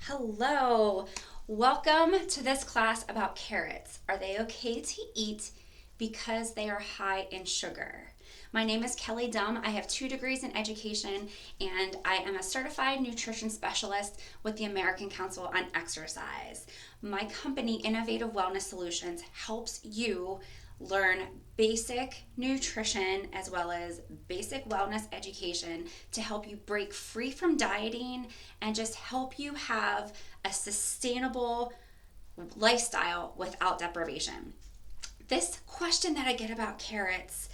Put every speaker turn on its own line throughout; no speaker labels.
Hello, welcome to this class about carrots. Are they okay to eat because they are high in sugar? My name is Kelly Dumm. I have 2 degrees in education and I am a certified nutrition specialist with the American Council on Exercise. My company, Innovative Wellness Solutions, helps you learn basic nutrition as well as basic wellness education to help you break free from dieting and just help you have a sustainable lifestyle without deprivation. This question that I get about carrots,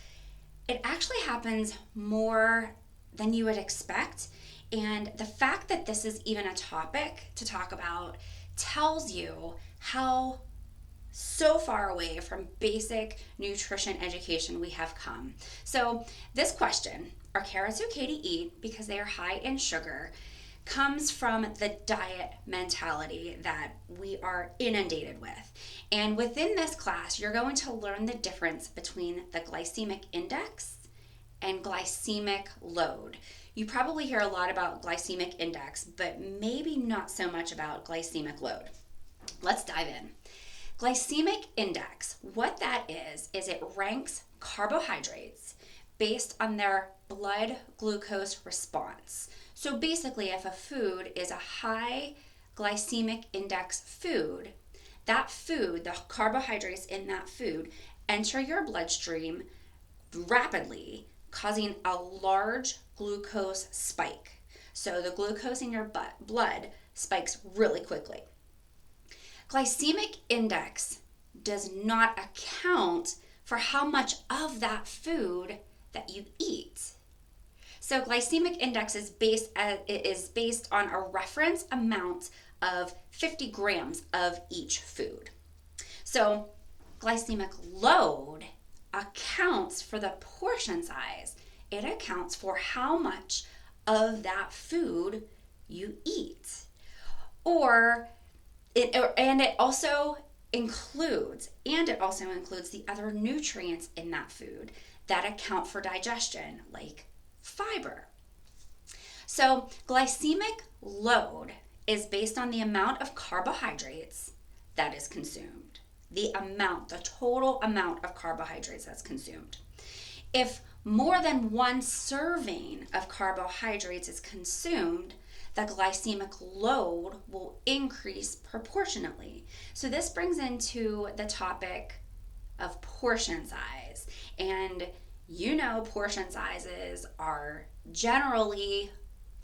it actually happens more than you would expect. And the fact that this is even a topic to talk about tells you how so far away from basic nutrition education we have come. So, this question, are carrots okay to eat because they are high in sugar, comes from the diet mentality that we are inundated with. And within this class, you're going to learn the difference between the glycemic index and glycemic load. You probably hear a lot about glycemic index, but maybe not so much about glycemic load. Let's dive in. Glycemic index, what that is it ranks carbohydrates based on their blood glucose response. So basically, if a food is a high glycemic index food, that food, the carbohydrates in that food, enter your bloodstream rapidly, causing a large glucose spike. So the glucose in your blood spikes really quickly. Glycemic index does not account for how much of that food that you eat. So glycemic index is based on a reference amount of 50 grams of each food. So glycemic load accounts for the portion size. It accounts for how much of that food you eat. It also includes the other nutrients in that food that account for digestion, like fiber. So glycemic load is based on the amount of carbohydrates that is consumed. The total amount of carbohydrates that's consumed. If more than 1 serving of carbohydrates is consumed, the glycemic load will increase proportionately. So this brings into the topic of portion size. And portion sizes are generally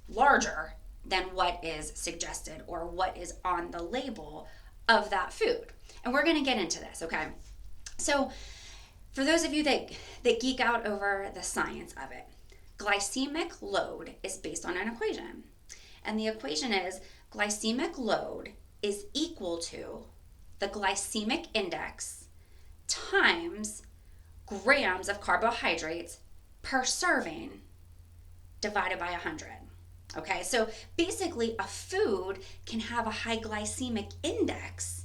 larger than what is suggested or what is on the label of that food. And we're going to get into this, okay? So for those of you that geek out over the science of it, glycemic load is based on an equation. And the equation is glycemic load is equal to the glycemic index times grams of carbohydrates per serving divided by 100. Okay, so basically a food can have a high glycemic index,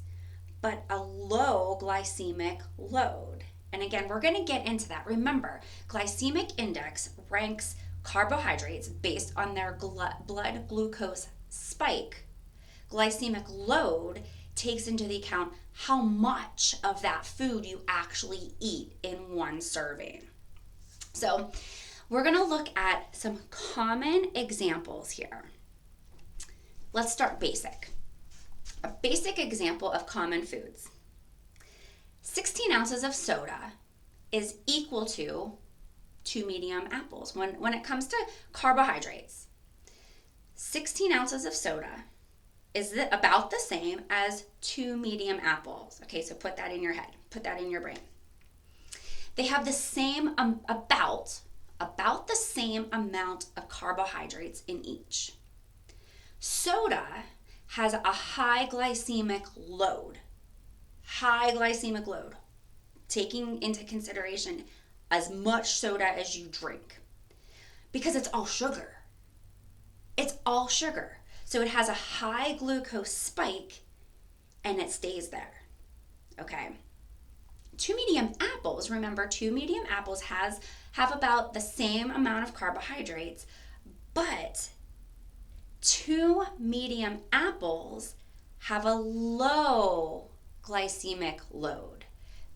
but a low glycemic load. And again, we're going to get into that. Remember, glycemic index ranks carbohydrates based on their blood glucose spike. Glycemic load takes into the account how much of that food you actually eat in 1 serving. So we're going to look at some common examples here. Let's start basic. A basic example of common foods. 16 ounces of soda is equal to 2 medium apples. When it comes to carbohydrates, 16 ounces of soda is about the same as 2 medium apples. Okay, so put that in your head. Put that in your brain. They have the same, about the same amount of carbohydrates in each. Soda has a high glycemic load. High glycemic load. Taking into consideration as much soda as you drink, because it's all sugar. It's all sugar. So it has a high glucose spike and it stays there. Okay. 2 medium apples, remember 2 medium apples have about the same amount of carbohydrates, but 2 medium apples have a low glycemic load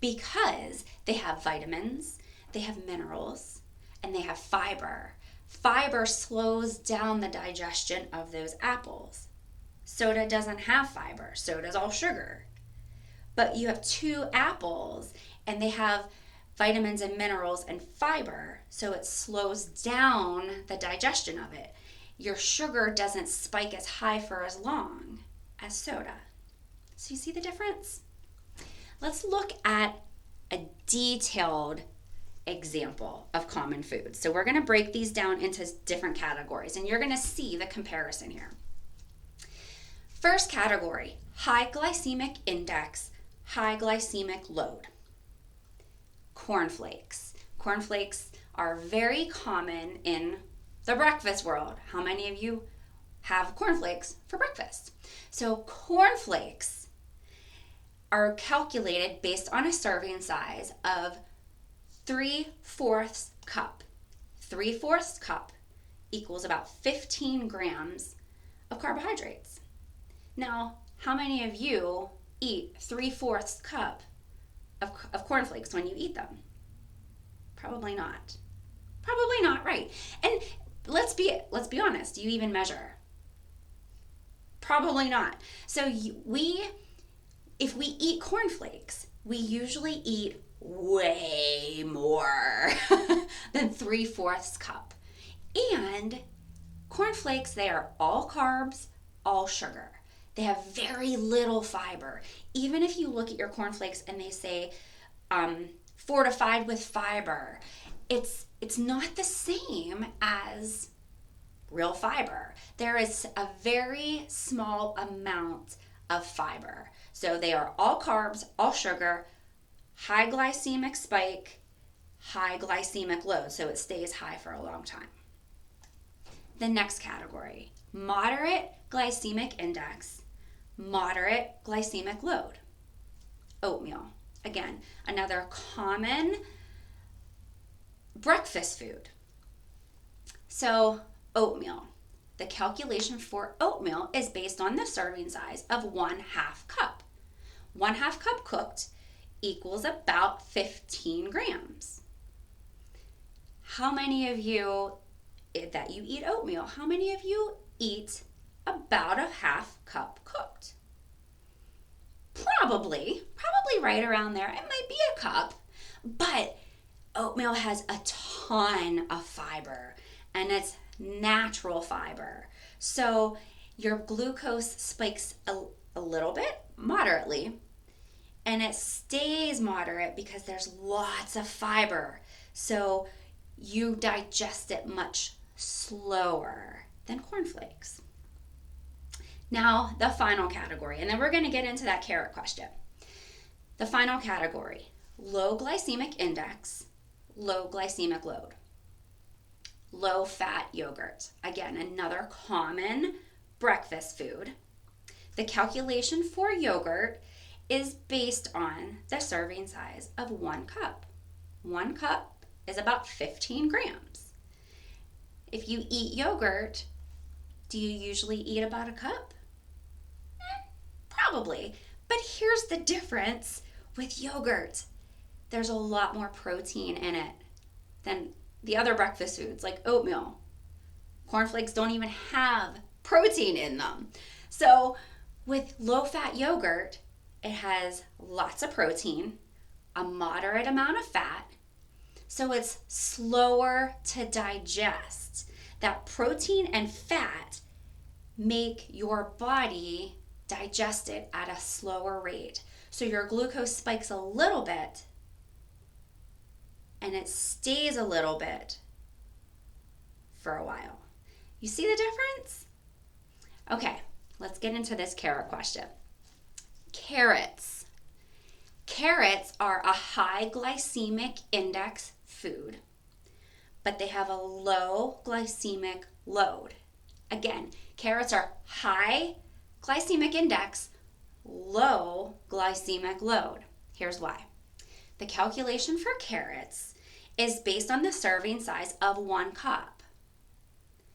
because they have vitamins, they have minerals, and they have fiber. Fiber slows down the digestion of those apples. Soda doesn't have fiber. Soda's all sugar. But you have 2 apples and they have vitamins and minerals and fiber, so it slows down the digestion of it. Your sugar doesn't spike as high for as long as soda. So you see the difference? Let's look at a detailed example of common foods. So we're going to break these down into different categories, and you're going to see the comparison here. First category, high glycemic index, high glycemic load. Cornflakes. Cornflakes are very common in the breakfast world. How many of you have cornflakes for breakfast? So cornflakes are calculated based on a serving size of 3/4 cup. 3/4 cup equals about 15 grams of carbohydrates. Now, how many of you eat 3/4 cup of cornflakes when you eat them? Probably not. Probably not, right? And let's be honest, do you even measure? Probably not. So if we eat cornflakes, we usually eat way more than 3/4 cup. And cornflakes, they are all carbs, all sugar. They have very little fiber. Even if you look at your cornflakes and they say fortified with fiber, it's not the same as real fiber. There is a very small amount of fiber. So they are all carbs, all sugar, high glycemic spike, high glycemic load. So it stays high for a long time. The next category, moderate glycemic index, moderate glycemic load. Oatmeal. Again, another common breakfast food. So oatmeal. The calculation for oatmeal is based on the serving size of 1/2 cup. 1/2 cup cooked equals about 15 grams. How many of you that you eat oatmeal, how many of you eat about 1/2 cup cooked? Probably right around there. It might be a cup, but oatmeal has a ton of fiber, and it's natural fiber. So your glucose spikes a little bit, moderately, and it stays moderate because there's lots of fiber. So you digest it much slower than cornflakes. Now, the final category, and then we're going to get into that carrot question. The final category, low glycemic index, low glycemic load. Low fat yogurt. Again, another common breakfast food. The calculation for yogurt is based on the serving size of 1 cup. 1 cup is about 15 grams. If you eat yogurt, do you usually eat about a cup? Probably. But here's the difference with yogurt. There's a lot more protein in it than the other breakfast foods like oatmeal. Cornflakes don't even have protein in them. So with low-fat yogurt, it has lots of protein, a moderate amount of fat, so it's slower to digest. That protein and fat make your body digest it at a slower rate. So your glucose spikes a little bit and it stays a little bit for a while. You see the difference? Okay, let's get into this carrot question. Carrots. Carrots are a high glycemic index food, but they have a low glycemic load. Again, carrots are high glycemic index, low glycemic load. Here's why. The calculation for carrots is based on the serving size of 1 cup.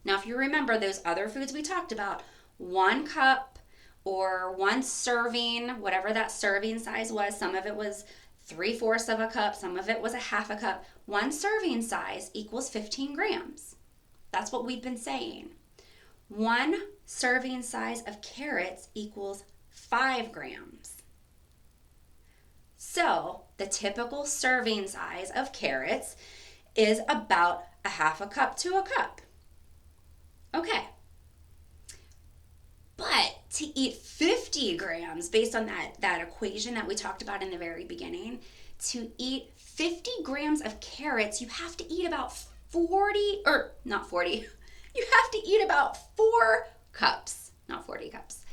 Now, if you remember those other foods we talked about, 1 cup or 1 serving, whatever that serving size was, some of it was 3/4 of a cup, some of it was a half a cup. 1 serving size equals 15 grams. That's what we've been saying. 1 serving size of carrots equals 5 grams. So the typical serving size of carrots is about a half a cup to a cup. Okay. But to eat 50 grams, based on that equation that we talked about in the very beginning, to eat 50 grams of carrots, you have to eat about 40, or not 40, you have to eat about 4 cups, not 40 cups.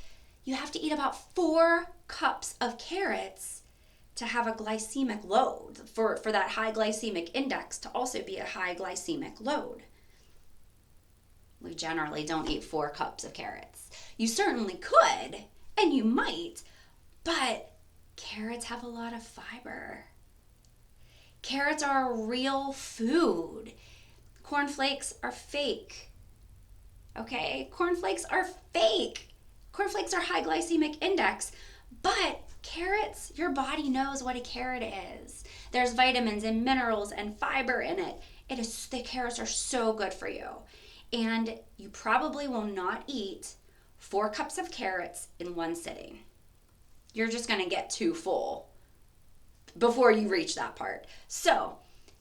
You have to eat about 4 cups of carrots to have a glycemic load, for that high glycemic index to also be a high glycemic load. We generally don't eat 4 cups of carrots. You certainly could, and you might, but carrots have a lot of fiber. Carrots are a real food. Cornflakes are fake. Okay? Cornflakes are fake. Cornflakes are high glycemic index, but carrots, your body knows what a carrot is. There's vitamins and minerals and fiber in it. The carrots are so good for you. And you probably will not eat 4 cups of carrots in one sitting. You're just going to get too full before you reach that part. So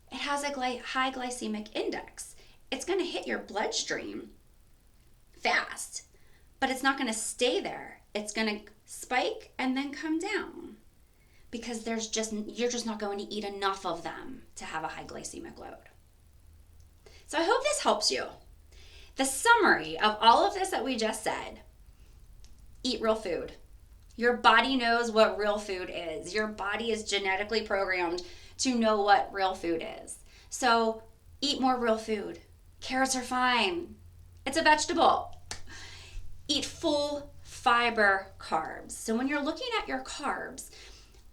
it has a high glycemic index. It's going to hit your bloodstream fast, but it's not going to stay there. It's going to spike and then come down because you're just not going to eat enough of them to have a high glycemic load. So I hope this helps you. The summary of all of this that we just said: eat real food. Your body knows what real food is. Your body is genetically programmed to know what real food is. So eat more real food. Carrots are fine. It's a vegetable. Eat full fiber carbs. So when you're looking at your carbs,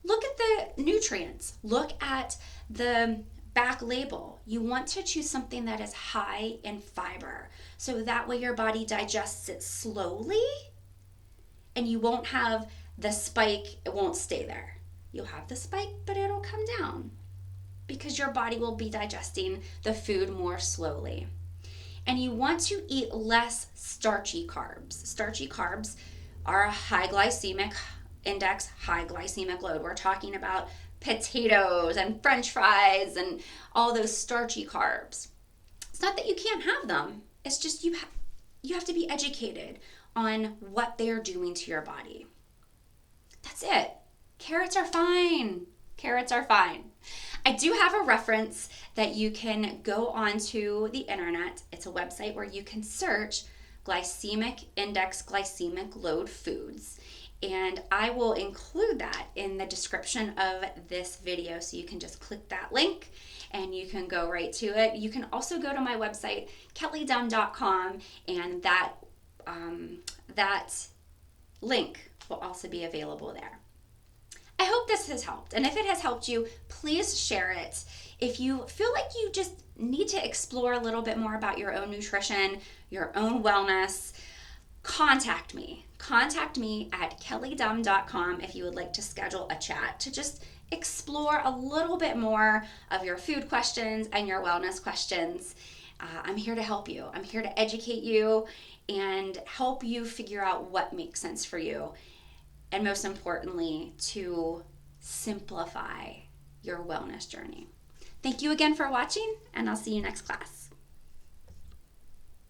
look at the nutrients. Look at the back label. You want to choose something that is high in fiber, so that way your body digests it slowly and you won't have the spike. It won't stay there. You'll have the spike, but it'll come down because your body will be digesting the food more slowly. And you want to eat less starchy carbs. Starchy carbs are a high glycemic index, high glycemic load. We're talking about potatoes and French fries and all those starchy carbs. It's not that you can't have them. It's just you have to be educated on what they're doing to your body. That's it. Carrots are fine. Carrots are fine. I do have a reference that you can go onto the internet. It's a website where you can search glycemic index, glycemic load foods. And I will include that in the description of this video, so you can just click that link and you can go right to it. You can also go to my website, kellydunn.com, and that link will also be available there. I hope this has helped, and if it has helped you, please share it. If you feel like you just need to explore a little bit more about your own nutrition, your own wellness, contact me. Contact me at kellydunn.com if you would like to schedule a chat to just explore a little bit more of your food questions and your wellness questions. I'm here to help you. I'm here to educate you and help you figure out what makes sense for you. And most importantly, to simplify your wellness journey. Thank you again for watching, and I'll see you next class.